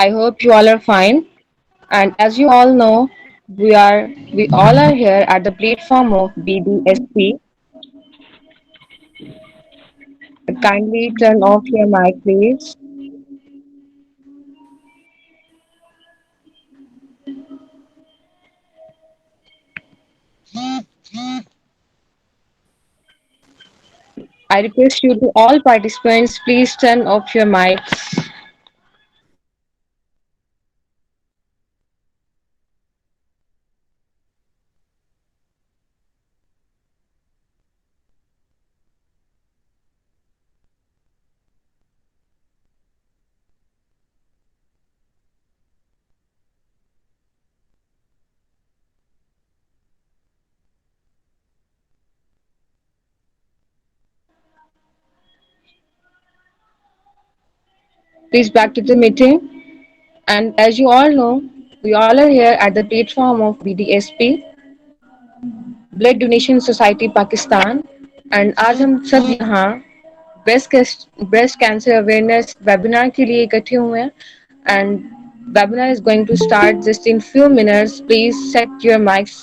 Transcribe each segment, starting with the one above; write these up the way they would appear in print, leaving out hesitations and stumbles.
I hope you all are fine. And as you all know, we all are here at the platform of BDSP. Kindly turn off your mic, please. I request you to all participants, please turn off your mics. Please back to the meeting. And as you all know, we all are here at the platform of BDSP, blood donation society Pakistan. And आज हम सब यहाँ breast cancer awareness webinar के लिए इकट्ठे हुए हैं. And webinar is going to start just in few minutes. Please set your mics.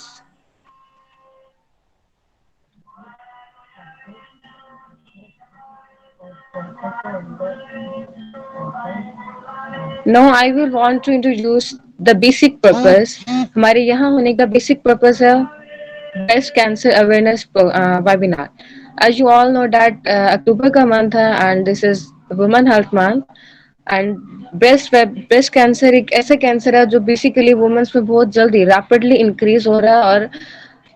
Now I will want to introduce the basic purpose. हमारे यहाँ होने का basic purpose है breast cancer awareness webinar. As you all know that October का month है and this is Women Health Month. And breast cancer एक ऐसा cancer है जो बेसिकली वुमेन्स में बहुत जल्दी रैपिडली इंक्रीज हो रहा है और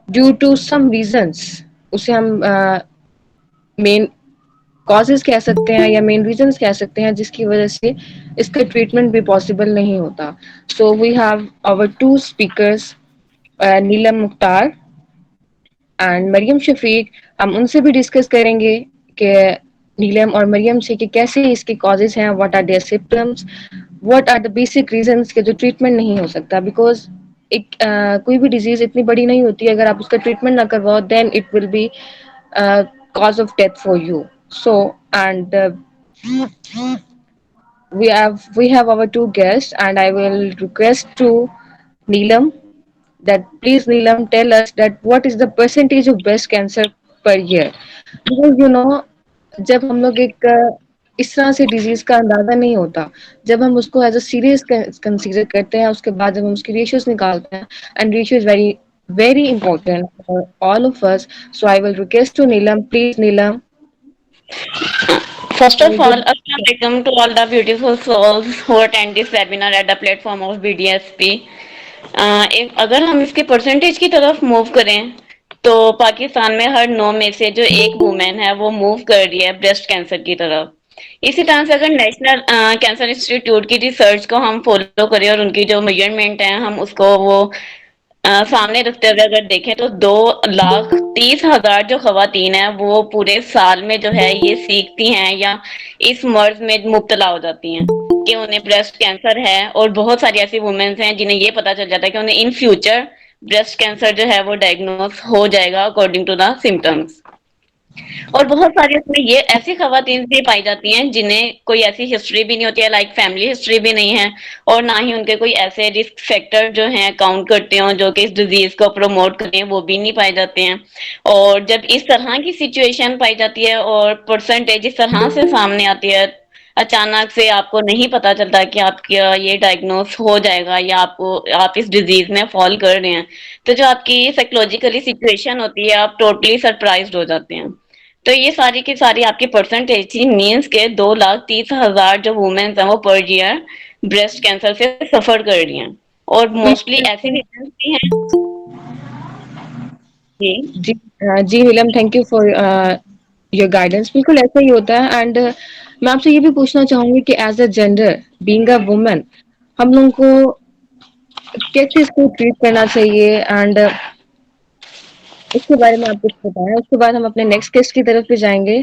ड्यू टू सम रीजंस उसे हम मेन कॉजेज कह सकते हैं या मेन रीजंस कह सकते हैं जिसकी वजह से इसका ट्रीटमेंट भी पॉसिबल नहीं होता. So we have our two speakers, Neelam Mukhtar and Mariam Shafiq. हम उनसे भी डिस्कस करेंगे कि नीलम और मरियम से कि कैसे इसके कॉजेज हैं, what are their symptoms, what are the basic reasons के जो ट्रीटमेंट नहीं हो सकता. बिकॉज एक कोई भी डिजीज इतनी बड़ी नहीं होती, अगर आप उसका ट्रीटमेंट ना करवाओ then it will be cause of death for you. So, and we have our two guests, and I will request to Neelam that please Neelam tell us that what is the percentage of breast cancer per year. Because you know, जब हम लोग एक इस तरह से disease का अंदाजा नहीं होता, जब हम उसको एज अ सीरियस कंसीडर करते हैं, उसके बाद जब हम उसकी रेशियोज निकालते हैं, and ratio is very very important for all of us. So I will request to Neelam, please Neelam. First of all, Good. Assalamualaikum to all the beautiful souls who attend this webinar at the platform of BDSP. अगर हम इसके percentage की तरफ move करें तो पाकिस्तान में हर 9 में से जो एक वुमेन है वो मूव कर रही है ब्रेस्ट कैंसर की तरफ. इसी तरह से अगर नेशनल कैंसर इंस्टीट्यूट की रिसर्च को हम फॉलो करें और उनकी जो मेजरमेंट है हम उसको वो सामने रखते हुए अगर देखें तो 2,30,000 जो खवातीन है वो पूरे साल में जो है ये सीखती हैं या इस मर्ज में मुब्तला हो जाती हैं कि उन्हें ब्रेस्ट कैंसर है. और बहुत सारी ऐसी वुमेन्स हैं जिन्हें ये पता चल जाता है कि उन्हें इन फ्यूचर ब्रेस्ट कैंसर जो है वो डायग्नोस हो जाएगा अकॉर्डिंग टू द सिम्टम्स. और बहुत सारी उसमें ये ऐसी खवातीन भी पाई जाती हैं जिन्हें कोई ऐसी हिस्ट्री भी नहीं होती है, लाइक फैमिली हिस्ट्री भी नहीं है और ना ही उनके कोई ऐसे रिस्क फैक्टर जो हैं काउंट करते हो जो कि इस डिजीज को प्रमोट करें, वो भी नहीं पाए जाते हैं. और जब इस तरह की सिचुएशन पाई जाती है और परसेंटेज इस तरह से सामने आती है, अचानक से आपको नहीं पता चलता कि आपका ये डायग्नोस हो जाएगा या आप इस डिजीज में फॉल कर रहे हैं, तो जो आपकी साइकोलॉजिकली सिचुएशन होती है आप टोटली सरप्राइज्ड हो जाते हैं. तो ये सारी की सारी आपकी परसेंटेज थी, मीन्स के 2,30,000 जो वुमेन्स हैं वो पर ईयर ब्रेस्ट कैंसर से सफर कर रही हैं. और मोस्टली ऐसे रीजन भी हैं. जी. जी जी Neelam, thank you for your guidance. बिल्कुल ऐसा ही होता है. एंड मैं आपसे ये भी पूछना चाहूंगी कि age a gender, being a woman, हम लोगों को कैसे इसको ट्रीट करना चाहिए, एंड इसके बारे में आप कुछ बताएं. उसके बाद हम अपने नेक्स्ट गेस्ट की तरफ भी जाएंगे.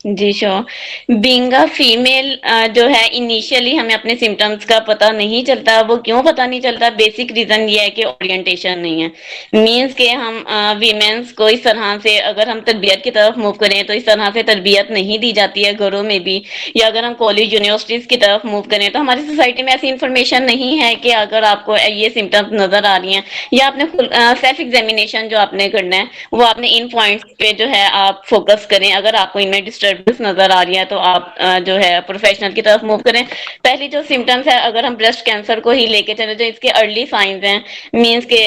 जी श्योर। बीइंग अ फीमेल जो है इनिशियली हमें अपने सिम्टम्स का पता नहीं चलता। वो क्यों पता नहीं चलता? बेसिक रीजन ये है कि ओरिएंटेशन नहीं है। मीन्स के हम वीमेंस को इस तरह से, अगर हम तरबियत की तरफ मूव करें तो इस तरह से तरबियत नहीं दी जाती है घरों में भी, या अगर हम कॉलेज यूनिवर्सिटीज की तरफ मूव करें तो हमारी सोसाइटी में ऐसी इन्फॉर्मेशन नहीं है कि अगर आपको ये सिम्टम्स नजर आ रही हैं या आपने सेल्फ एग्जामिनेशन जो आपने करना है वो आपने इन पॉइंट्स पे जो है आप फोकस करें। अगर आपको इनमें डिस्टर्बेंस नजर आ रही है तो आप जो है प्रोफेशनल की तरफ मूव करें। पहली जो सिम्टम्स है, अगर हम ब्रेस्ट कैंसर को ही लेके चले, जो इसके अर्ली साइंस हैं, मीन्स के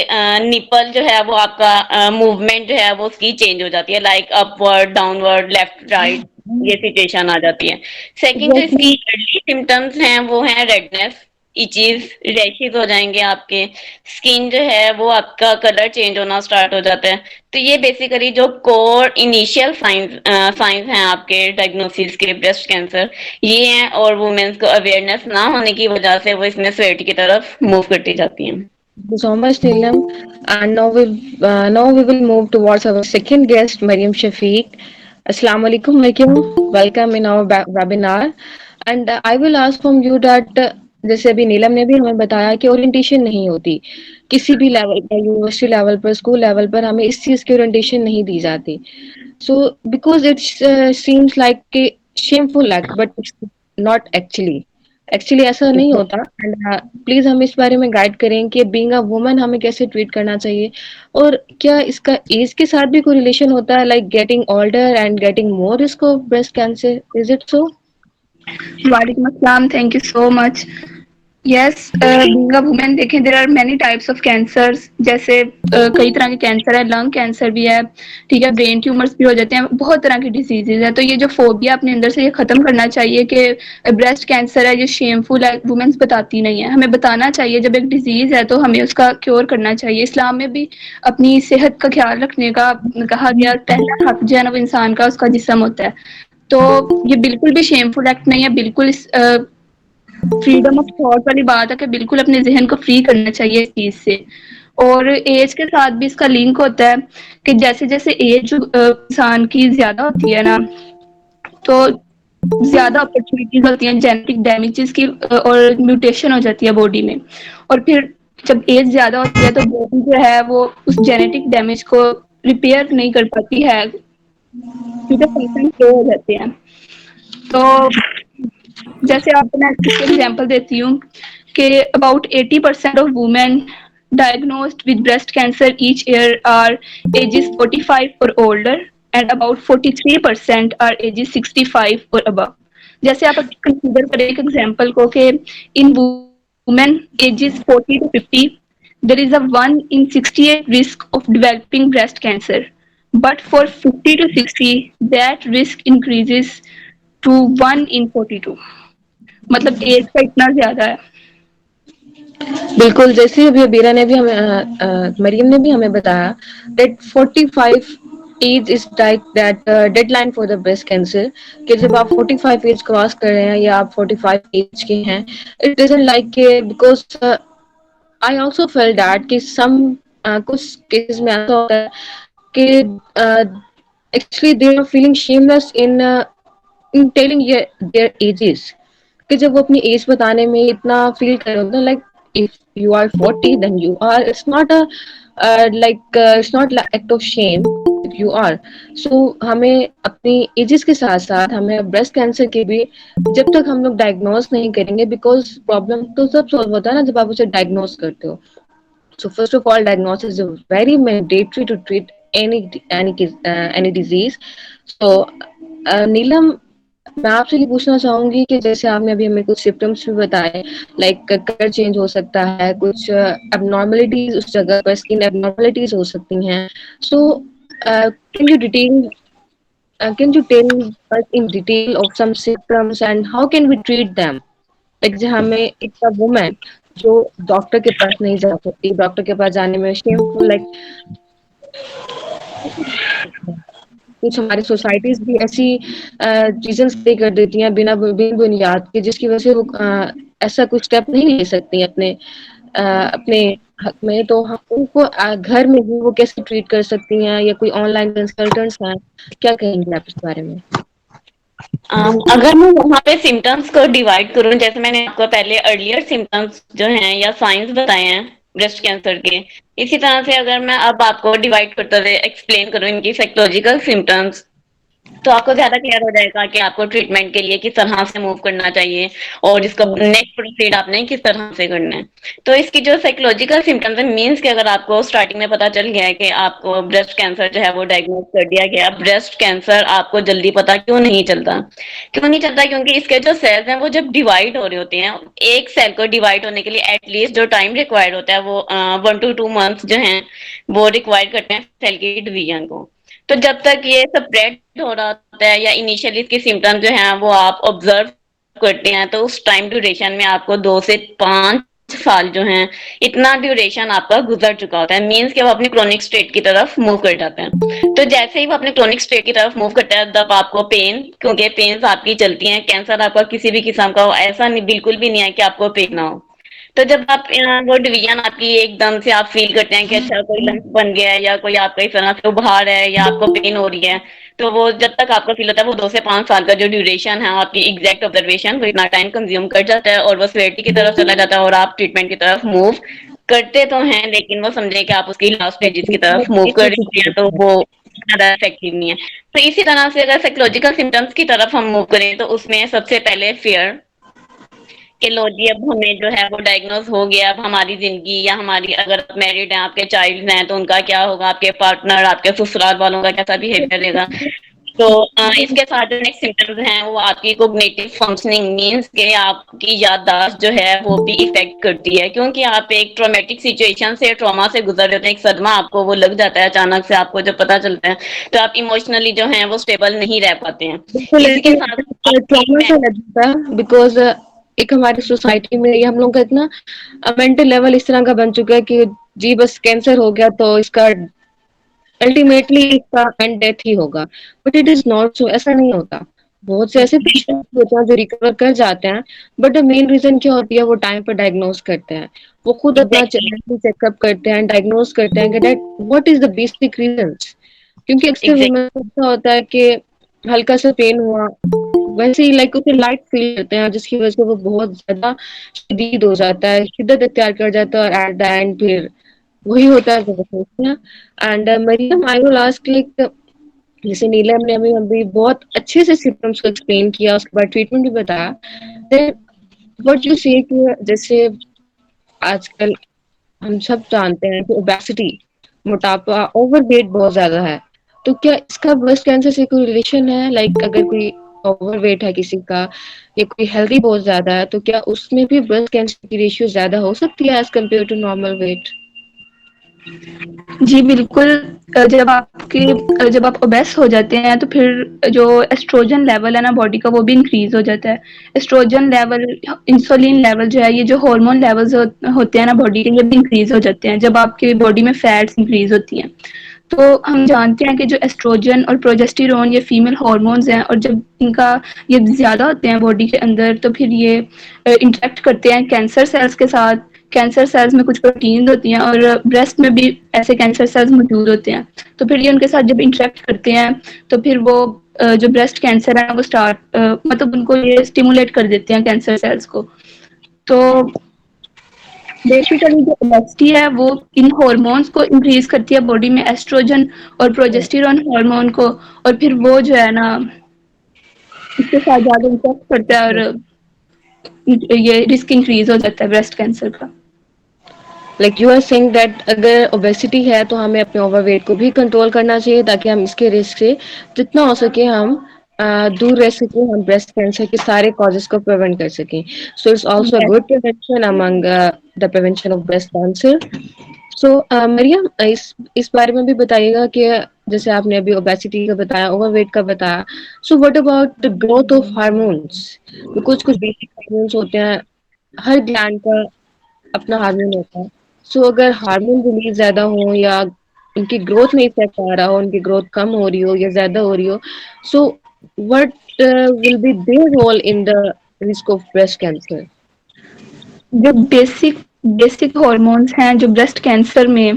निपल जो है वो आपका मूवमेंट जो है वो उसकी चेंज हो जाती है, like upward, downward, left, right, ये सिचुएशन आ जाती है। सेकंड जो इसकी एग्जैक्टली। अर्ली सिम्टम्स हैं वो है रेडनेस, इचीज, रैशेज हो जाएंगे आपके। स्किन जो है वो आपका कलर चेंज होना स्टार्ट हो जाता है। तो ये बेसिकली जो कोर इनिशियल साइंस साइंस हैं आपके डायग्नोसिस के ब्रेस्ट कैंसर, ये हैं। और वुमेन्स को अवेयरनेस ना होने की वजह से वो इसमें सोसाइटी की तरफ मूव करती जाती हैं। Thank you so much, Neelam. And now we will move towards our second guest, Mariam Shafiq. Assalamu alaikum, Mariam. Welcome in our webinar. And I will ask from you that जैसे अभी नीलम ने भी हमें बताया कि ओरिएंटेशन नहीं होती किसी भी लेवल पर, यूनिवर्सिटी लेवल पर, स्कूल लेवल पर हमें इस चीज की ओरिएंटेशन नहीं दी जाती. So because it seems like a shameful act, but it's not actually. Actually ऐसा नहीं होता. एंड प्लीज हम इस बारे में गाइड करें कि बीइंग अ वुमन हमें कैसे ट्रीट करना चाहिए और क्या इसका एज के साथ भी कोई रिलेशन होता है, like getting older and getting more risk of breast cancer, is it so? Walaikum assalam. Thank you so much. Yes, being a woman, देखें there are many types of cancers. जैसे कई तरह के कैंसर है, lung cancer भी है, ठीक है, ब्रेन ट्यूमर्स भी हो जाते हैं, बहुत तरह की डिजीजेज है. तो ये जो फोबिया अपने अंदर से ये खत्म करना चाहिए कि ब्रेस्ट कैंसर है, ये शेमफुल है, वुमेन्स बताती नहीं है. हमें बताना चाहिए. जब एक डिजीज है तो हमें उसका क्योर करना चाहिए. इस्लाम में भी अपनी सेहत का ख्याल रखने का कहा गया. पहला हक जो है ना वो इंसान का, उसका जिस्म होता है. तो ये बिल्कुल भी शेमफुल एक्ट नहीं है. बिल्कुल फ्रीडम ऑफ थॉट वाली बात है कि बिल्कुल अपने जहन को फ्री करना चाहिए इस चीज से. और एज के साथ भी इसका लिंक होता है कि जैसे जैसे एज इंसान की ज्यादा होती है ना, तो ज्यादा अपॉर्चुनिटीज होती हैं जेनेटिक डैमेजेस की, और म्यूटेशन हो जाती है बॉडी में. और फिर जब एज ज्यादा होती है तो बॉडी जो है वो उस जेनेटिक डैमेज को रिपेयर नहीं कर पाती है, क्योंकि फंक्शन स्लो हो जाते हैं. तो जैसे आपको मैं इसके एग्जांपल देती हूँ कि about 80% of women diagnosed with breast cancer each year are ages 45 or older, and about 43% are ages 65 or above. जैसे आप कंसीडर करें एक एग्जांपल को कि इन women ages 40 to 50 there is a 1 in 68 risk of developing breast cancer, but for 50 to 60 that risk increases to 1 in 42. मतलब as का इतना ज्यादा है. बिल्कुल, जैसे अभी अबीरा ने भी हमें मरियम ने भी हमें बताया that 45 age is like that deadline for the breast cancer, कि जब आप 45 एज क्रॉस कर रहे हैं या आप 45 एज के हैं, इट डजंट लाइक के because I also feel that कि सम कुछ केसेस में ऐसा होता है कि actually they are feeling shameless in telling their ages, कि जब वो अपनी एज बताने में इतना फील कर रहे होते हैं, like if you are 40 then you are, it's not a like it's not act of shame if you are. So हमें अपनी एजेस के साथ साथ हमें ब्रेस्ट कैंसर के भी जब तक हम लोग डायग्नोज नहीं करेंगे, बिकॉज प्रॉब्लम तो सब सॉल्व होता है ना जब आप उसे डायग्नोज करते हो. So first of all, diagnosis is very mandatory to treat any disease. So नीलम, मैं आपसे ये पूछना चाहूंगी कि जैसे आपने अभी हमें कुछ सिम्टम्स भी बताए, लाइक कलर चेंज हो सकता है, कुछ एबनॉर्मलिटीज उस जगह पर, स्किन एबनॉर्मलिटीज हो सकती हैं. So can you detail can you tell us in detail of some symptoms and how can we treat them? Like जहाँ हमें एक वुमेन जो डॉक्टर के पास नहीं जा सकती, डॉक्टर के पास जाने में शेमफुल, लाइक कुछ हमारी सोसाइटीज भी ऐसी चीजें स्टे कर देती हैं बिना बिन बुनियाद के, जिसकी वजह से वो ऐसा कुछ स्टेप नहीं ले सकती अपने अपने हक में. तो हम उनको घर में भी वो कैसे ट्रीट कर सकती हैं, या कोई ऑनलाइन कंसल्टेंट्स हैं, क्या कहेंगे आप इस बारे में? अगर मैं वहाँ पे सिम्टम्स को डिवाइड करूँ, जैसे मैंने आपको पहले अर्लियर सिम्टम्स जो हैं या साइंस बताए हैं ब्रेस्ट कैंसर के, इसी तरह से अगर मैं अब आपको डिवाइड करते हुए एक्सप्लेन करूँ इनकी साइकोलॉजिकल सिम्टम्स, तो आपको ज्यादा क्लियर हो जाएगा कि आपको ट्रीटमेंट के लिए किस तरह से मूव करना चाहिए और इसका नेक्स्ट प्रोसीड आपने किस तरह से करना है। तो इसकी जो साइकोलॉजिकल सिम्टम्स है, मीन्स कि अगर आपको स्टार्टिंग में पता चल गया है कि आपको ब्रेस्ट कैंसर जो है वो डायग्नोज कर दिया गया, ब्रेस्ट कैंसर आपको जल्दी पता क्यों नहीं चलता? क्यों नहीं चलता? क्योंकि इसके जो सेल्स हैं वो जब डिवाइड हो रहे होते हैं, एक सेल को डिवाइड होने के लिए एटलीस्ट जो टाइम रिक्वायर्ड होता है वो 1 to 2 months जो है वो रिक्वायर्ड करते हैं सेल की डिवीजन को। तो जब तक ये स्प्रेड हो रहा होता है या इनिशियली इसके सिम्टम जो हैं वो आप ऑब्जर्व करते हैं, तो उस टाइम ड्यूरेशन में आपको 2 से 5 साल जो हैं, इतना ड्यूरेशन आपका गुजर चुका होता है। मीन्स कि वो अपनी क्रोनिक स्टेट की तरफ मूव कर जाते हैं। तो जैसे ही वो अपने क्रोनिक स्टेट की तरफ मूव करता है, तब आपको पेन, क्योंकि पेन्स आपकी चलती हैं, कैंसर आपका किसी भी किस्म का हो, ऐसा नहीं बिल्कुल भी नहीं है कि आपको पेन ना हो। तो जब आप वो डिवीजन आपकी एकदम से आप फील करते हैं कि अच्छा कोई लंप बन गया है या कोई आपका इस तरह से उभार है या आपको पेन हो रही है, तो वो जब तक आपको फील होता है वो 2 से 5 साल का जो ड्यूरेशन है आपकी एग्जैक्ट ऑब्जर्वेशन, वो इतना टाइम कंज्यूम कर जाता है और वो सिवियरिटी की तरफ चला जाता है और आप ट्रीटमेंट की तरफ मूव करते तो हैं, लेकिन वो समझे कि आप उसकी लास्ट स्टेजेस की तरफ मूव कर रही होती हैं, तो वो ज्यादा इफेक्टिव नहीं है। तो इसी तरह से अगर साइकोलॉजिकल सिम्टम्स की तरफ हम मूव करें, तो उसमें सबसे पहले फियर कि लो जी अब हमें जो है वो डायग्नोज हो गया, अब हमारी जिंदगी या हमारी, अगर आप मैरिड हैं, आपके चाइल्ड हैं, तो उनका क्या होगा, आपके पार्टनर, आपके ससुराल वालों का कैसा बिहेवियर रहेगा। तो इसके साथ जो नेक्स्ट सिम्टम्स हैं वो आपकी कोग्निटिव फंक्शनिंग, मींस के आपकी याददाश्त जो है वो भी इफेक्ट करती है, क्योंकि आप एक ट्रॉमेटिक सिचुएशन से, ट्रॉमा से गुजर रहे होते हैं, एक सदमा आपको वो लग जाता है अचानक से, आपको जब पता चलता है, तो आप इमोशनली जो है वो स्टेबल नहीं रह पाते हैं। बिल्कुल इसके ऐसे साथ ट्रॉमा सा लगता है, बिकॉज एक हमारी सोसाइटी में ये हम लोग का इतना मेंटल लेवल इस तरह का बन चुका है कि जी बस कैंसर हो गया तो इसका अल्टीमेटली इसका एंड डेथ ही होगा, but it is not so. ऐसा नहीं होता। बहुत से ऐसे पेशेंट होते हैं जो रिकवर कर जाते हैं, बट द मेन रीजन क्या होती है, वो टाइम पर डायग्नोज करते हैं, वो खुद अपना एग्जैक्टली चेकअप करते हैं, डायग्नोज करते हैं कि that what is the basic reasons. क्योंकि अक्सर एग्जैक्ट वुमेन को ऐसा होता है कि हल्का सा पेन हुआ, वैसे ही लाइक उसे लाइट फील करते हैं, जिसकी वजह से वो बहुत ज्यादा शदीद हो जाता है, शिद्दत इख्तियार कर जाता है, और एट द एंड फिर वही होता है जो सोचते हैं। And Mariam, I will ask like, जैसे नीलम ने अभी बहुत अच्छे से सिम्टम्स को एक्सप्लेन किया, उसके बाद ट्रीटमेंट भी बताया, देन व्हाट यू से कि जैसे आजकल हम सब जानते हैं कि ओबेसिटी, मोटापा, ओवरवेट बहुत ज्यादा है, तो क्या इसका ब्रेस्ट कैंसर से कोई रिलेशन है? लाइक अगर कोई ओवरवेट है किसी का या कोई हेल्दी बहुत ज्यादा है, तो क्या उसमें भी ब्रेस्ट कैंसर की रेशियो ज्यादा हो सकती है as compare to normal weight? जी बिल्कुल। जब आप ओबेस हो जाते हैं तो फिर जो एस्ट्रोजन लेवल है ना बॉडी का, वो भी इंक्रीज हो जाता है। एस्ट्रोजन लेवल, इंसुलिन लेवल जो है, ये जो हार्मोन लेवल्स होते हैं ना बॉडी के, ये भी इंक्रीज हो जाते हैं जब आपकी बॉडी में फैट्स इंक्रीज होती हैं। तो हम जानते हैं कि जो एस्ट्रोजन और प्रोजेस्टेरोन, ये फीमेल हार्मोन्स हैं, और जब इनका ये ज़्यादा होते हैं बॉडी के अंदर, तो फिर ये इंटरेक्ट करते हैं कैंसर सेल्स के साथ। कैंसर सेल्स में कुछ प्रोटीन होती हैं और ब्रेस्ट में भी ऐसे कैंसर सेल्स मौजूद होते हैं। तो फिर ये उनके साथ जब इंटरेक्ट करते हैं, तो फिर वो जो ब्रेस्ट कैंसर है वो मतलब उनको ये स्टिमुलेट कर देते हैं कैंसर सेल्स को। तो बेसिकली जो ओबेसिटी है वो इन हार्मोन्स को इंक्रीज करती है बॉडी में, एस्ट्रोजन और प्रोजेस्टेरोन हार्मोन को, और फिर वो जो है ना इसके साथ ज्यादा इंटरेक्ट करता है और ये रिस्क इंक्रीज हो जाता है ब्रेस्ट कैंसर का। Like you are saying that अगर ओबेसिटी है तो हमें अपने ओवरवेट को भी कंट्रोल करना चाहिए, ताकि हम इसके रिस्क से जितना हो सके हम दूर रह सकें, हम ब्रेस्ट कैंसर के सारे कॉजेस को प्रिवेंट कर सकें। So it's also a Yes. Good prevention among the prevention of breast cancer. So Mariam, इस बारे में भी बताइएगा कि जैसे आपने अभी ओबेसिटी का बताया, ओवरवेट का बताया, so what about the growth of hormones? कुछ कुछ बेसिक हार्मोन्स होते हैं, हर ग्लैंड का अपना हार्मोन होता है। सो अगर हार्मोन रिलीज ज्यादा हो या उनकी ग्रोथ में इफेक्ट आ रहा हो, उनकी ग्रोथ कम हो रही हो या ज्यादा हो रही हो, so what will be their role in the risk of breast cancer? जो बेसिक बेसिक हॉर्मोन्स हैं जो ब्रेस्ट कैंसर में,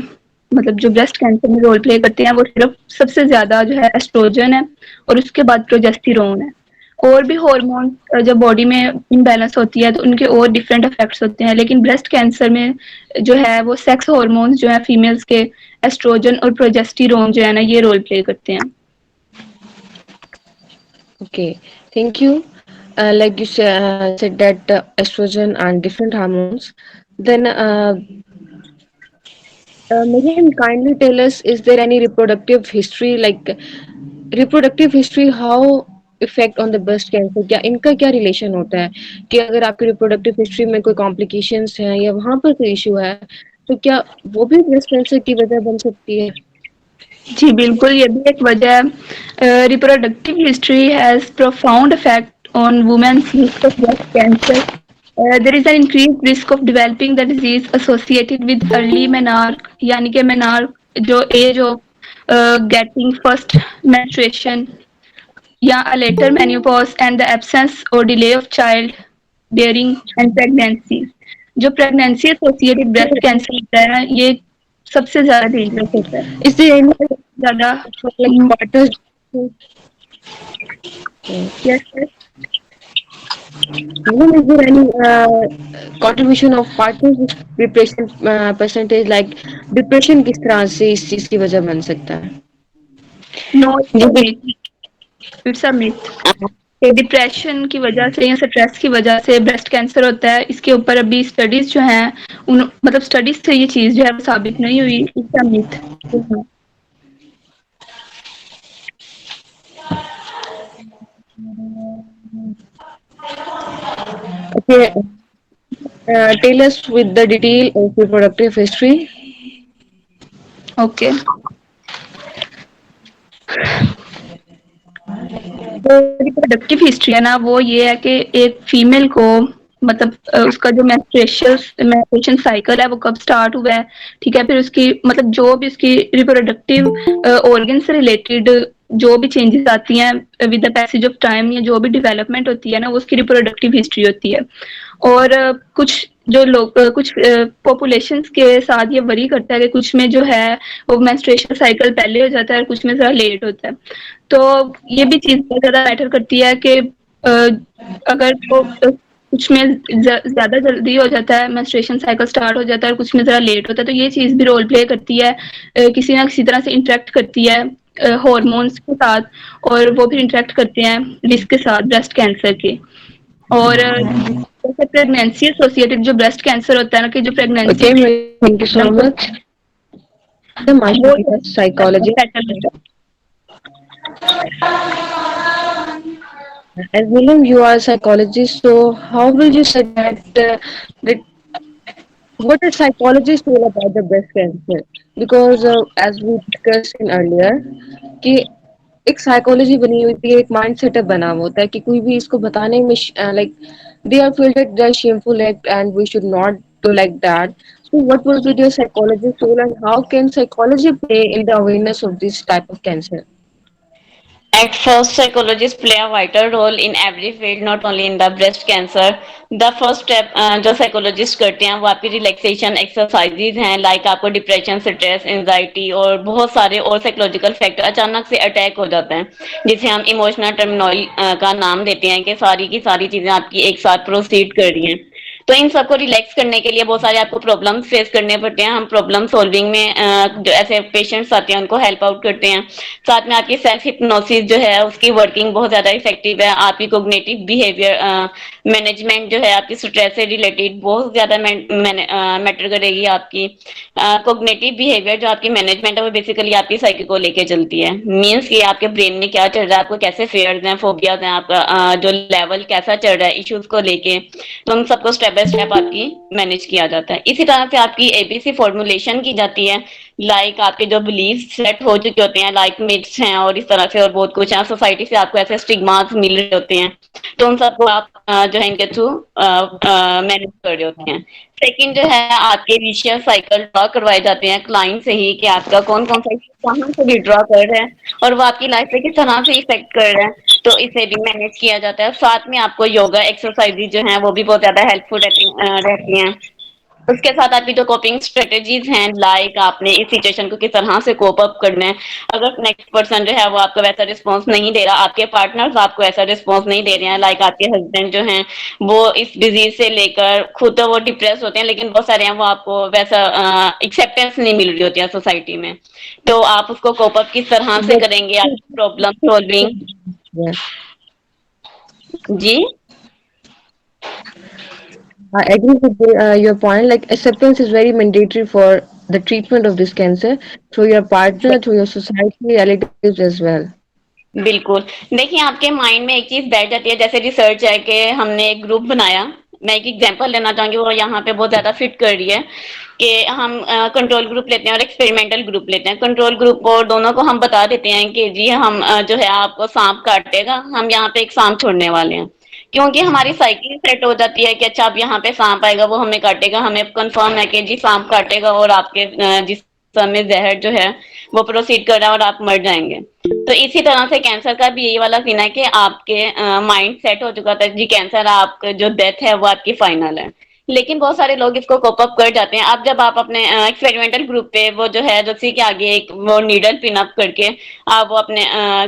मतलब जो ब्रेस्ट कैंसर में रोल प्ले करते हैं, वो सिर्फ सबसे ज्यादा जो है एस्ट्रोजन है और उसके बाद प्रोजेस्टेरोन है। और भी हार्मोन जब बॉडी में इम्बैलेंस होती है तो उनके और डिफरेंट इफेक्ट्स होते हैं, लेकिन ब्रेस्ट कैंसर में जो है वो सेक्स हार्मोन्स जो है फीमेल्स के एस्ट्रोजन और प्रोजेस्टेरोन जो है ना ये रोल प्ले करते हैं। Okay, thank you. Like you said that estrogen and different hormones. Then, Miriam, kindly tell us, is there any reproductive history, like reproductive history, how effect on the breast cancer, क्या इनका क्या relation होता है कि अगर आपकी reproductive history में कोई कॉम्प्लिकेशंस हैं या वहां पर कोई इशू है तो क्या वो भी ब्रेस्ट कैंसर की वजह बन सकती है? जी बिल्कुल, ये भी एक वजह है। Reproductive history has profound effect on women's risk of breast cancer. There is an increased risk of developing the disease associated with early menarche, यानी कि मेनार्क जो age of getting first menstruation या a later menopause and the absence or delay of child bearing and pregnancy। जो pregnancy associated breast cancer होता है ना ये सबसे ज्यादा डेंजरस होता है। इससे ज्यादा like partners, yes, yes। even is there any contribution of partners with depression percentage, like depression किस तरह से इस चीज की वजह बन सकता है? No it's a myth. Depression की वजह से या स्ट्रेस की वजह से ब्रेस्ट कैंसर होता है, इसके ऊपर अभी स्टडीज जो हैं उन मतलब स्टडीज से ये चीज जो है साबित नहीं हुई। It's a myth. Okay, tell us with the detail of reproductive history. Okay, reproductive history है ना वो ये है कि एक फीमेल को मतलब उसका जो मेंस्ट्रुएशन साइकिल है वो कब स्टार्ट हुआ है, ठीक है, फिर उसकी मतलब जो भी उसकी रिप्रोडक्टिव ऑर्गन से रिलेटेड जो भी चेंजेस आती हैं with the passage of time या जो भी डेवलपमेंट होती है ना वो उसकी रिप्रोडक्टिव हिस्ट्री होती है। और कुछ जो लोग कुछ पॉपुलेशंस के साथ ये वरी करता है कि कुछ में जो है वो मेंस्ट्रुएशन साइकिल पहले हो जाता है और कुछ में ज़रा लेट होता है। तो ये भी चीज़ बहुत ज़्यादा मैटर करती है कि अगर वो कुछ में ज़्यादा जल्दी हो जाता है मेंस्ट्रुएशन साइकिल स्टार्ट हो जाता है और कुछ में ज़रा लेट होता है, तो ये चीज़ भी रोल प्ले करती है, किसी ना किसी तरह से इंटरेक्ट करती है हार्मोन्स के साथ, और वो भी इंटरेक्ट करते हैं रिस्क के साथ ब्रेस्ट कैंसर के। और जैसे प्रेगनेंसी एसोसिएटेड जो ब्रेस्ट कैंसर होता है ना कि जो pregnancy Okay, thank you so much. The वो psychology. As William, you are a psychologist, so how will you say that what is psychologist all about the breast cancer? Because as we discussed in earlier, कि एक psychology बनी हुई थी, एक mind setup बना हुआ होता है कि कोई भी इसको बताने में like they are feel that they are shameful act and we should not do like that. So what will be your psychologist role and how can psychology play in the awareness of this type of cancer? At first, psychologists play a vital role in every field, not only in the breast cancer. The first step जो psychologist करते हैं वो आपकी relaxation exercises हैं, like आपको depression, stress, anxiety और बहुत सारे और साइकोलॉजिकल फैक्टर अचानक से अटैक हो जाते हैं, जिसे हम इमोशनल टर्मिनोलॉजी का नाम देते हैं कि सारी की सारी चीजें आपकी एक साथ प्रोसीड कर रही हैं। तो इन सबको रिलैक्स करने के लिए बहुत सारे आपको प्रॉब्लम फेस करने पड़ते हैं। हम प्रॉब्लम सॉल्विंग में जो ऐसे पेशेंट्स आते हैं उनको हेल्प आउट करते हैं। साथ में आपकी सेल्फ हिप्नोसिस जो है उसकी वर्किंग बहुत ज्यादा इफेक्टिव है। आपकी कोग्निटिव बिहेवियर मैनेजमेंट जो है आपकी स्ट्रेस से रिलेटेड बहुत ज्यादा मैटर करेगी। आपकी कोग्निटिव बिहेवियर जो आपकी मैनेजमेंट है वो बेसिकली आपकी साइकी को लेके चलती है। मीन्स कि आपके ब्रेन में क्या चल रहा है, आपको कैसे फेयर्स हैं, फोबियाज हैं, आपका जो लेवल कैसा चल रहा है इश्यूज को लेके, तो उन सबको स्टेप बाय स्टेप आपकी मैनेज किया जाता है। इसी तरह से आपकी एबीसी फॉर्मुलेशन की जाती है, लाइक आपके जो बिलीफ सेट हो चुके होते हैं, लाइक मिथ्स हैं और इस तरह से और बहुत कुछ है, सोसाइटी से आपको ऐसे स्टिग्मास मिल रहे होते हैं, तो उन सबको आप जो है इनके थ्रू मैनेज कर रहे होते हैं। सेकंड जो है आपके विशियस साइकिल ड्रॉ करवाए जाते हैं क्लाइंट से ही कि आपका कौन कौन सा कहाँ से विड्रॉ कर रहा है और वो आपकी लाइफ पे किस तरह से इफेक्ट कर रहा है, तो इसे भी मैनेज किया जाता है। साथ में आपको योगा एक्सरसाइज जो है वो भी बहुत ज्यादा हेल्पफुल रहती हैं। उसके साथ आपकी जो कोपिंग स्ट्रेटजीज हैं, लाइक आपने इस सिचुएशन को किस तरह से कोप अप करना है। अगर नेक्स्ट पर्सन जो है वो आपको वैसा रिस्पॉन्स नहीं दे रहा, आपके पार्टनर्स आपको ऐसा रिस्पॉन्स नहीं दे रहे हैं, लाइक आपके हस्बैंड जो हैं वो इस डिजीज से लेकर खुद तो वो डिप्रेस होते हैं, लेकिन बहुत सारे हैं वो आपको वैसा एक्सेप्टेंस नहीं मिल रही होती है सोसाइटी में, तो आप उसको कोप अप किस तरह से करेंगे, आपकी प्रॉब्लम सॉल्विंग। Yeah. जी। I agree with your point. Like acceptance is very mandatory for the treatment of this cancer through your partner, through your society, relatives as well. बिल्कुल। देखिए, आपके माइंड में एक चीज़ बैठ जाती है, जैसे रिसर्च है कि हमने एक ग्रुप बनाया, मैं एक एग्जांपल लेना चाहूँगी, वो यहाँ पे बहुत ज़्यादा फिट कर रही है कि हम कंट्रोल ग्रुप लेते हैं और एक्सपेरिमेंटल ग्रुप लेते हैं। कंट्रोल ग्रुप और दोनों को हम बता देते हैं कि जी हम जो है आपको साँप काटेगा, हम यहाँ पे एक साँप छोड़ने वाले हैं। क्योंकि हमारी साइकिल सेट हो जाती है कि अच्छा अब यहाँ पे साँप आएगा, वो हमें काटेगा, हमें कन्फर्म है कि जी साँप काटेगा और आपके जिस्म में ज़हर जो है वो प्रोसीड कर रहा है और आप मर जाएँगे। तो इसी तरह से कैंसर का भी यही वाला सीन है कि आपके माइंड सेट हो चुका था जी कैंसर आपका जो डेथ है वो आपकी फाइनल है, लेकिन बहुत सारे लोग इसको कोप अप कर जाते हैं। अब जब आप अपने एक्सपेरिमेंटल ग्रुप पे वो जो है रस्सी के आगे एक वो नीडल पिन अप करके आप वो अपने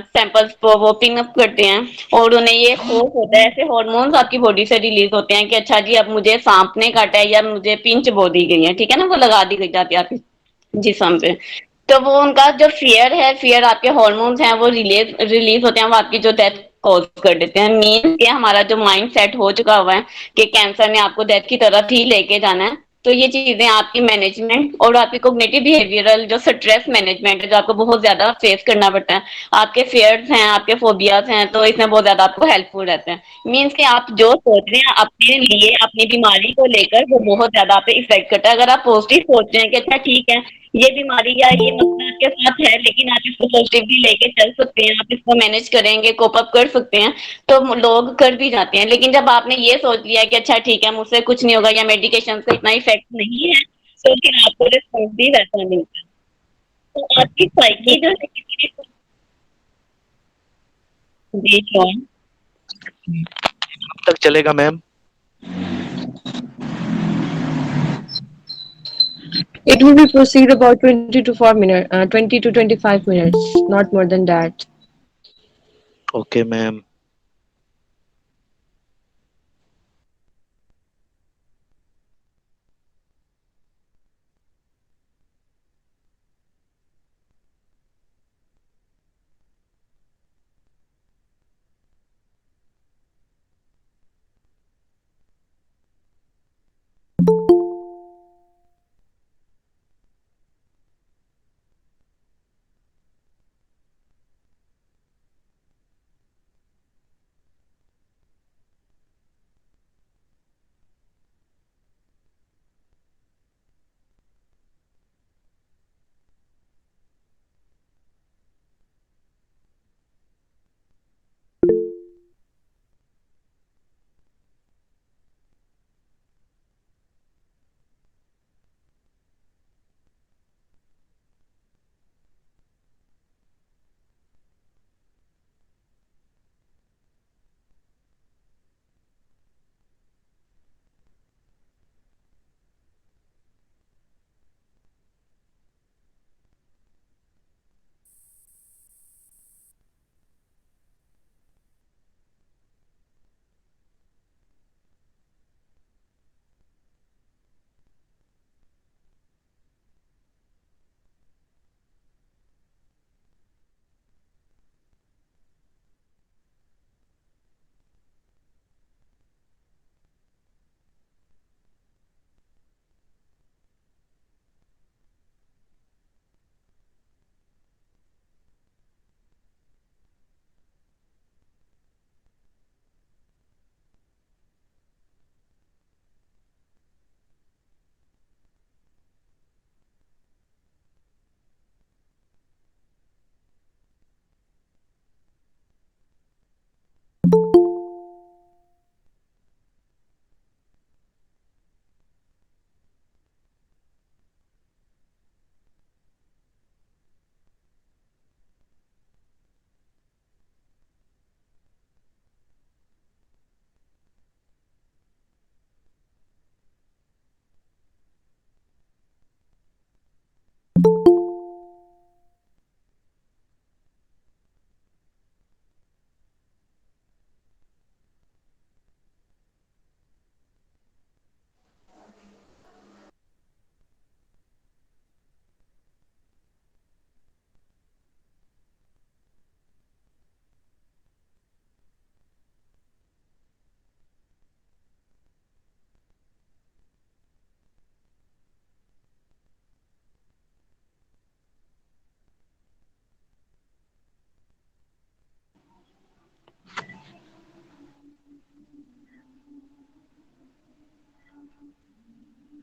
सैंपल्स को वो पिन अप करते हैं और उन्हें ये होश होता है, ऐसे हार्मोन्स आपकी बॉडी से रिलीज होते हैं कि अच्छा जी अब मुझे सांप ने काटा है या मुझे पिंच बो दी गई है, ठीक है ना, वो लगा दी गई जाती है आपकी जिस्म पे। तो वो उनका जो फियर है, फियर आपके हार्मोन्स हैं वो रिलीज रिलीज होते हैं, वो आपकी जो डेथ कॉज कर देते हैं। मीन कि हमारा जो माइंड सेट हो चुका हुआ है कि कैंसर ने आपको डेथ की तरफ ही लेके जाना है, तो ये चीजें आपकी मैनेजमेंट और आपकी कोग्निटिव बिहेवियरल जो स्ट्रेस मैनेजमेंट है जो आपको बहुत ज्यादा फेस करना पड़ता है, आपके फियर्स हैं, आपके फोबियाज हैं, तो इसमें बहुत ज्यादा आपको हेल्पफुल रहते हैं। मीन्स कि आप जो सोच रहे हैं अपने लिए, अपनी बीमारी को लेकर, वो बहुत ज्यादा आप पे इफेक्ट करता है। अगर आप पॉजिटिव सोच रहे हैं कि अच्छा ठीक है ये बीमारी या ये मसला आपके साथ है, लेकिन आप इसको पॉजिटिवली लेके चल सकते हैं, आप इसको मैनेज करेंगे, कोप अप कर सकते हैं, तो लोग कर भी जाते हैं। लेकिन जब आपने ये सोच लिया कि अच्छा ठीक है मुझसे कुछ नहीं होगा या मेडिकेशन से इतना इफेक्ट नहीं है, तो फिर आपको रिस्पॉन्स भी वैसा मिलता है। तो आपकी साइकी जो है किसी जी श्योर। तक चलेगा ma'am? It will be proceed about 20 to 4 minutes, 20 to 25 minutes, not more than that. Okay ma'am.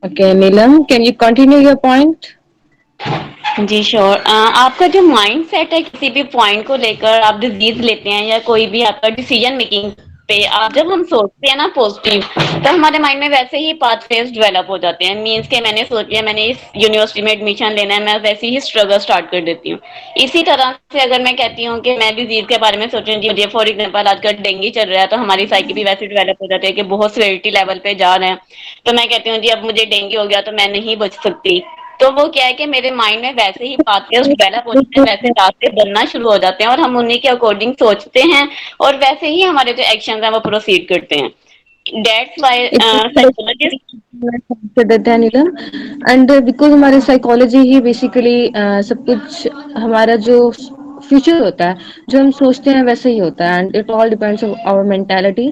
Okay, Neelam, can you continue your point? जी श्योर। आपका जो माइंड सेट है किसी भी पॉइंट को लेकर आप डिजीज लेते हैं या कोई भी आपका डिसीजन मेकिंग पे आप जब हम सोचते हैं ना पॉजिटिव, तो हमारे माइंड में वैसे ही पाथवेज डेवलप हो जाते हैं। मीन्स के मैंने सोच लिया मैंने इस यूनिवर्सिटी में एडमिशन लेना है, मैं वैसे ही स्ट्रगल स्टार्ट कर देती हूँ। इसी तरह से अगर मैं कहती हूँ कि मैं डिजीज के बारे में सोच रही हूँ, मुझे फॉर एग्जाम्पल आजकल डेंगू चल रहा है, तो हमारी साइकी भी वैसे डेवलप हो जाती है कि बहुत सिवियरिटी लेवल पे जा रहे हैं। तो मैं कहती हूँ जी अब मुझे डेंगू हो गया तो मैं नहीं बच सकती। तो वो क्या है कि मेरे माइंड में वैसे ही पाथवेज डेवलप हो जाते हैं, वैसे रास्ते बनना शुरू हो जाते हैं और हम उन्हीं के अकॉर्डिंग सोचते हैं और वैसे ही हमारे जो एक्शन है वो प्रोसीड करते हैं। दैट्स व्हाई साइकोलॉजिस्ट देते हैं नीलम, एंड बिकॉज हमारी साइकोलॉजी ही बेसिकली सब कुछ हमारा जो फ्यूचर होता है, जो हम सोचते हैं वैसे ही होता है, and it all depends on our mentality.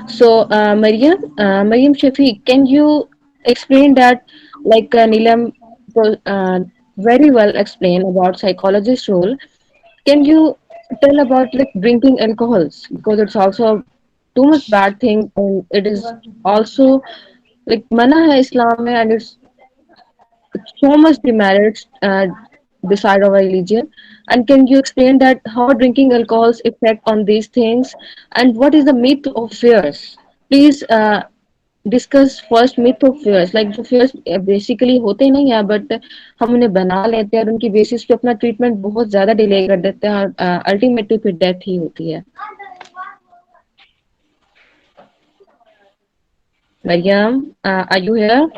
So Mariam Shafi, can you explain that, like Neelam very well explained about psychologist role. Can you tell about like drinking alcohols, because it's also too much bad thing and it is also like mana hai Islam mein, and it's so much demerits beside our religion. And can you explain that how drinking alcohols effect on these things, and what is the myth of fears? Please discuss first myth of fears, like जो fears basically होते नहीं है but हम उन्हें बना लेते हैं और उनकी बेसिस पे अपना ट्रीटमेंट बहुत ज्यादा डिले कर देते हैं और अल्टीमेटली फिर डेथ ही होती है. Mariam, are you here?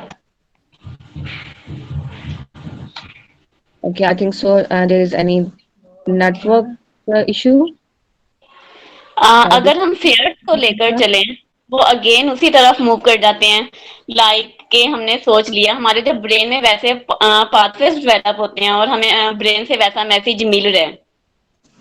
Okay, I think so. There is any network issue. अगर हम फेयर को लेकर चलें, वो अगेन उसी तरफ मूव कर जाते हैं। लाइक के हमने सोच लिया, हमारे जब ब्रेन में वैसे पाथवेज डेवलप होते हैं और हमें ब्रेन से वैसा मैसेज मिल रहा है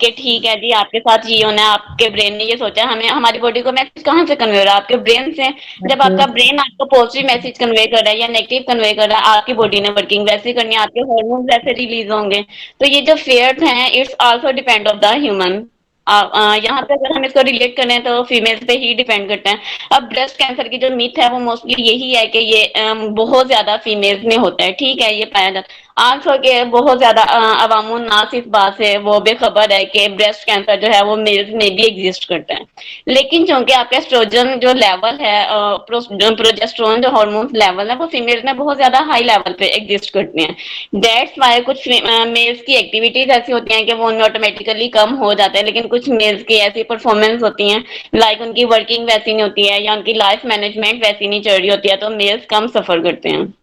कि ठीक है जी आपके साथ ये होना है, आपके ब्रेन ने ये सोचा, हमें हमारी बॉडी को मैसेज कहाँ से कन्वे हो रहा है? आपके ब्रेन से। जब आपका ब्रेन आपको पॉजिटिव मैसेज कन्वे कर रहा है या नेगेटिव कन्वे कर रहा है, आपकी बॉडी ने वर्किंग वैसे करनी है, आपके हार्मोन वैसे रिलीज होंगे। तो ये जो फेयर्स हैं it's also depend of the human. यहाँ पे अगर हम इसको रिलेट करें तो फीमेल्स पे ही डिपेंड करते हैं। अब ब्रेस्ट कैंसर की जो मिथ है वो मोस्टली यही है कि ये बहुत ज्यादा फीमेल्स में होता है। ठीक है, ये पाया जाता है। आजकल के बहुत ज्यादा अवामुन नास इस बात से वो बेखबर है कि ब्रेस्ट कैंसर जो है वो मेल्स में भी एग्जिस्ट करता है। लेकिन चूंकि आपका एस्ट्रोजन जो लेवल है, प्रोजेस्टेरोन जो हार्मोन लेवल है, वो फीमेल्स में बहुत ज्यादा हाई लेवल पे एग्जिस्ट करते हैं। दैट्स वाई कुछ मेल्स की एक्टिविटीज ऐसी होती हैं कि वो उनमें ऑटोमेटिकली कम हो जाता है, लेकिन कुछ मेल्स की ऐसी परफॉर्मेंस होती हैं लाइक उनकी वर्किंग वैसी नहीं होती है या उनकी लाइफ मैनेजमेंट वैसी नहीं चल रही होती है, तो मेल्स कम सफर करते हैं।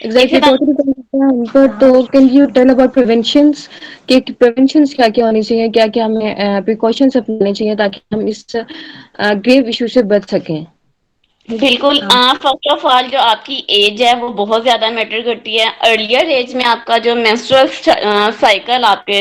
एग्जैक्टली, टोटली पर तो can you tell about preventions, कि प्रिवेंशंस क्या क्या होनी चाहिए, क्या क्या हमें प्रिकॉशंस अपनाने चाहिए ताकि हम इस ग्रेव इशू से बच सकें? बिल्कुल। फर्स्ट ऑफ ऑल जो आपकी एज है वो बहुत ज्यादा मैटर करती है। अर्लियर एज में आपका जो मेंस्ट्रुअल साइकिल आपके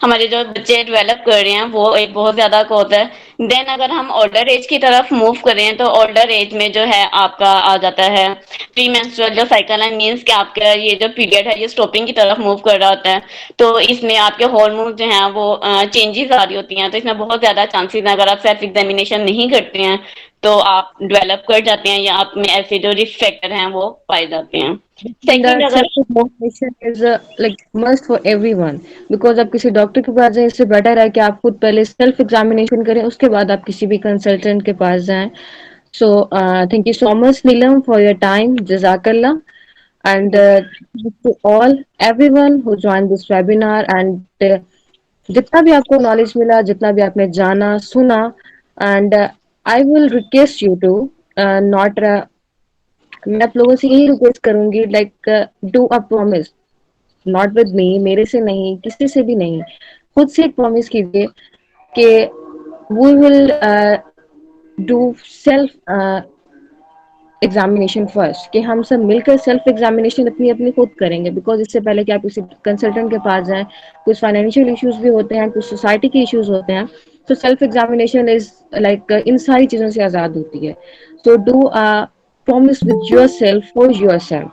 हमारे जो बच्चे डेवलप कर रहे हैं वो एक बहुत ज्यादा कॉज है। देन अगर हम ओल्डर एज की तरफ मूव करें तो ओल्डर एज में जो है आपका आ जाता है प्री मेंस्ट्रुअल जो साइकिल है, मीन्स कि आपका ये जो पीरियड है ये स्टॉपिंग की तरफ मूव कर रहा होता है। तो इसमें आपके हार्मोन जो हैं वो चेंजेस आ रही होती हैं, तो इसमें बहुत ज्यादा चांसेस हैं अगर आप सेल्फ एग्जामिनेशन नहीं करते हैं तो आप डेवलप कर जाते हैं या आप में ऐसे जो रिस्क फैक्टर हैं वो पाए जाते हैं। सेकंड, अगर is like must for everyone, because आप किसी डॉक्टर के पास जाएं इससे बेटर है कि आप खुद पहले सेल्फ एग्जामिनेशन करें, उसके बाद आप किसी भी कंसल्टेंट के पास जाएं. So thank you so much, Neelam, for your time. Jazakallah. And to all, everyone who joined this webinar, and जितना भी आपको नॉलेज मिला, जितना भी आपने जाना सुना, and I will request you to not, मैं आप लोगों से यही रिक्वेस्ट करूंगी, like do a promise, not with me, मेरे से नहीं, किसी से भी नहीं, खुद से एक प्रॉमिस कीजिए कि we will do self examination first, कि हम सब मिलकर सेल्फ एग्जामिनेशन अपनी अपनी खुद करेंगे, बिकॉज इससे पहले कि आप किसी कंसल्टेंट के पास जाएं, कुछ फाइनेंशियल इश्यूज भी होते हैं, कुछ सोसाइटी के इश्यूज होते हैं, तो self examination is like in सारी चीजों से आजाद होती है. So do promise with your self for your self,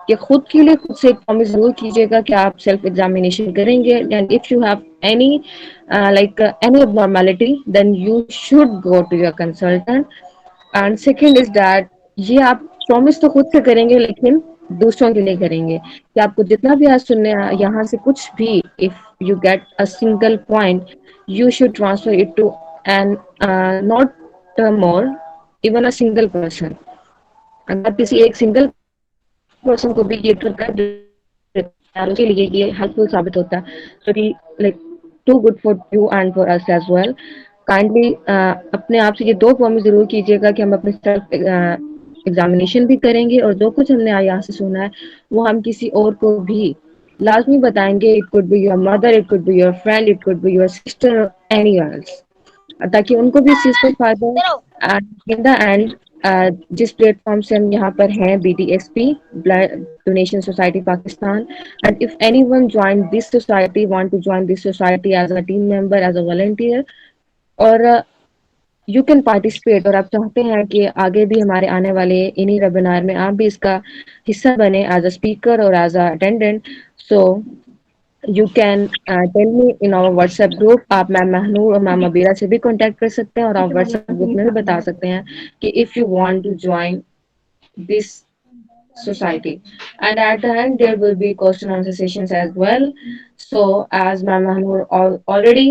कि खुद के लिए खुद से एक प्रॉमिस जरूर कीजिएगा कि आप सेल्फ एग्जामिनेशन करेंगे, and if you have any like any abnormality, then you should go to your consultant. And second is that, ये आप प्रॉमिस तो खुद से करेंगे, लेकिन दूसरों के लिए करेंगे कि आपको जितना भी आज सुनने यहाँ से कुछ भी, if you get a single point, you should transfer it to an not more, even a single person. अगर किसी एक सिंगल पर्सन को भी ये ट्रिक कर देते हैं, उसके लिए ये हेल्पफुल साबित होता है। So like to good for you and for us as well. Kindly अपने आप से ये दो प्रॉमिस जरूर कीजिएगा कि हम अपने सेल्फ एग्जामिनेशन भी करेंगे, और जो कुछ हमने यहाँ से सुना है वो हम किसी और को भी लाजमी बताएंगे। It could be your mother, it could be your friend, it could be your sister, any else, ताकि उनको भी इस चीज से फायदा हो। एंड इन द एंड, जिस प्लेटफॉर्म से हम यहाँ पर हैं, BDSP, blood donation society Pakistan, and if anyone join this society, want to join this society as a team member, as a volunteer, और यू कैन पार्टिसिपेट, और आप चाहते हैं कि आगे भी हमारे आने वाले इन्हीं वेबिनार में आप भी इसका हिस्सा बने एज अ स्पीकर और as a attendant, so you can tell me in our WhatsApp group. आप मैम महनूर और मैम अबीरा से भी कांटेक्ट कर सकते हैं, और आप व्हाट्सएप ग्रुप में भी बता सकते हैं कि if you want to join this society. And at the end, there will be question answer sessions as well. So, as Ma'am Mahnoor already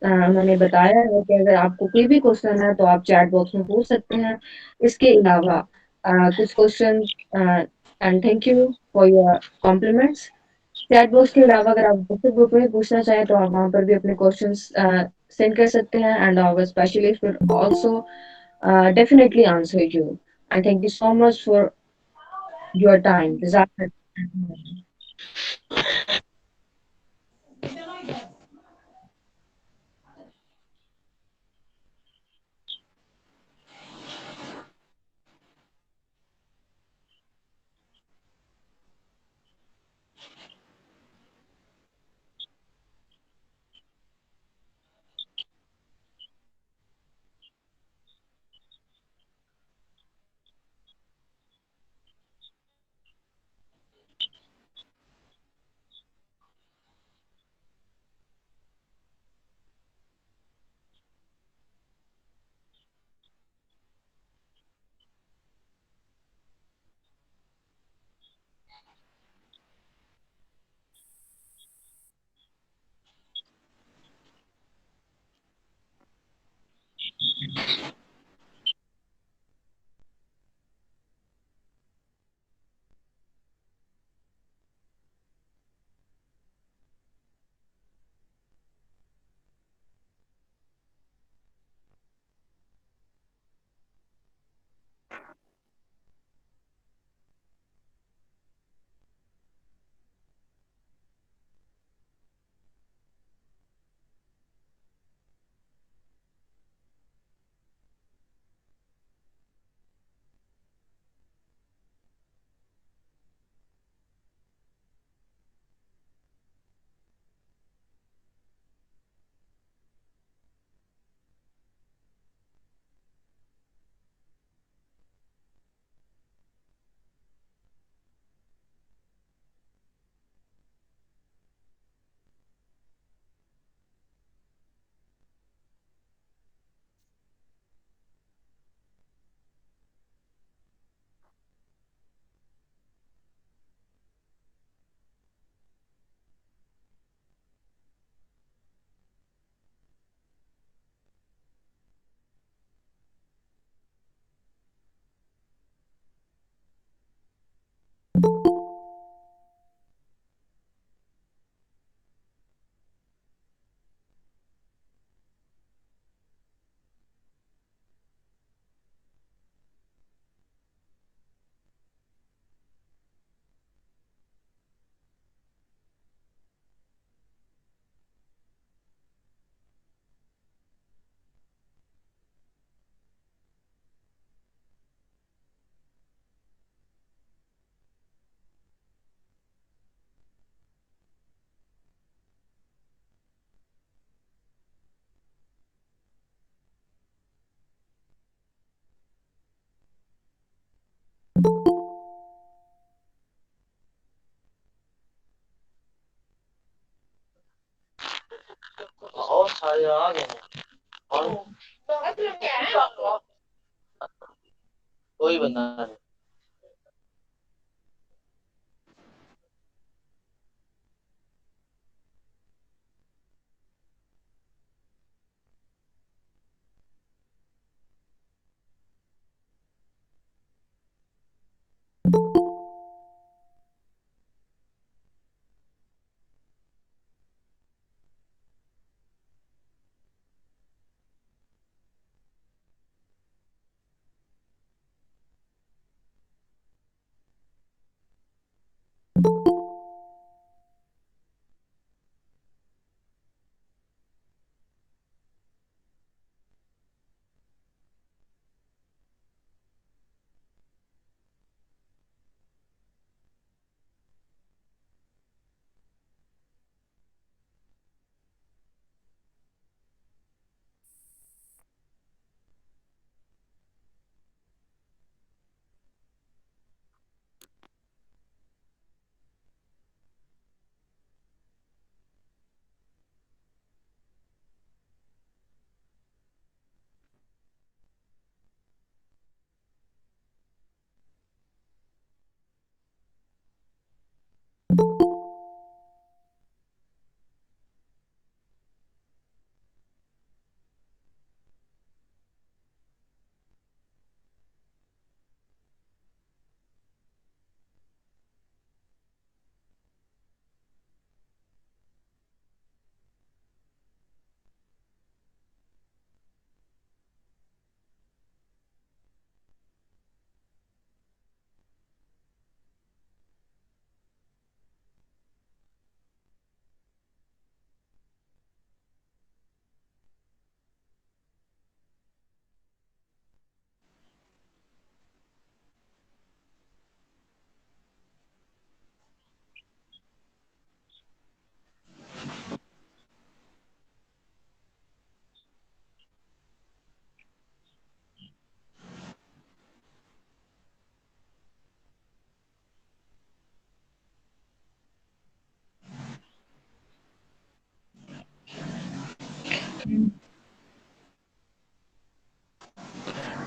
उन्होंने बताया है कि अगर आपको कोई भी क्वेश्चन है तो आप चैट बॉक्स में पूछ सकते हैं। इसके अलावा कुछ question, and thank you for your compliments. Chat box के अलावा अगर आप व्हाट्सएप ग्रुप में पूछना चाहें तो आप वहाँ पर भी अपने क्वेश्चंस सेंड कर सकते हैं, and our specialist will also definitely answer you. And thank you so much for your time. और सारे आ गए हैं। और कोई बंदा नहीं।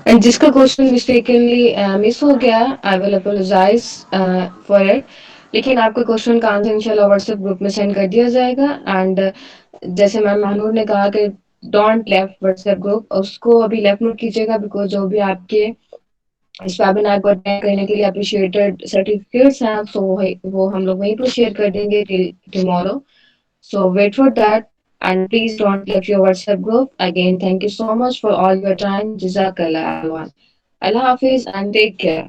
एंड जिसका क्वेश्चन मिस्टेकनली मिस हो गया, I will apologise for it. लेकिन आपके क्वेश्चन का आंसर इंशाल्लाह व्हाट्सएप ग्रुप में सेंड कर दिया जाएगा। एंड जैसे मैम महानूर ने कहा कि डोंट लेफ्ट व्हाट्सएप ग्रुप, उसको अभी लेफ्ट नोट कीजिएगा, बिकॉज जो भी आपके इस वेबिनार को अटेंड करने के लिए अप्रिशिएटेड सर्टिफिकेट्स हैं, सो वो हम लोग वहीं पर शेयर कर देंगे till tomorrow. So wait for that, and please don't leave your WhatsApp group. Again, thank you so much for all your time. Jazakallah everyone. Allah Hafiz and take care.